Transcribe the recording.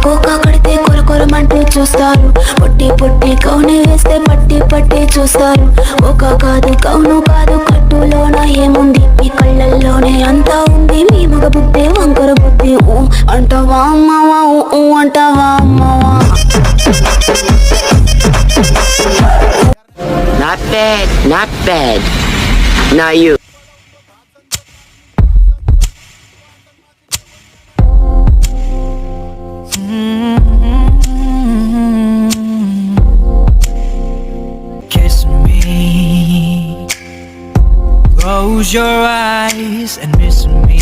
కోక కడితే కొరకొరమంటూ చూస్తారు. పొట్టి పొట్టి కౌని వేస్తే పట్టి పట్టి చూస్తారు. కోక కాదు కౌను కాదు కట్టులోన ఏముంది, మీ కళ్ళల్లోనే అంతా ఉంది. మీ మగ బుద్ధి వంకర బుద్ధి. ఊ అంటావా అమ్మవా, ఊ అంటావా అమ్మవా. Not bad, not bad. Now you. Kiss me, close your eyes and miss me.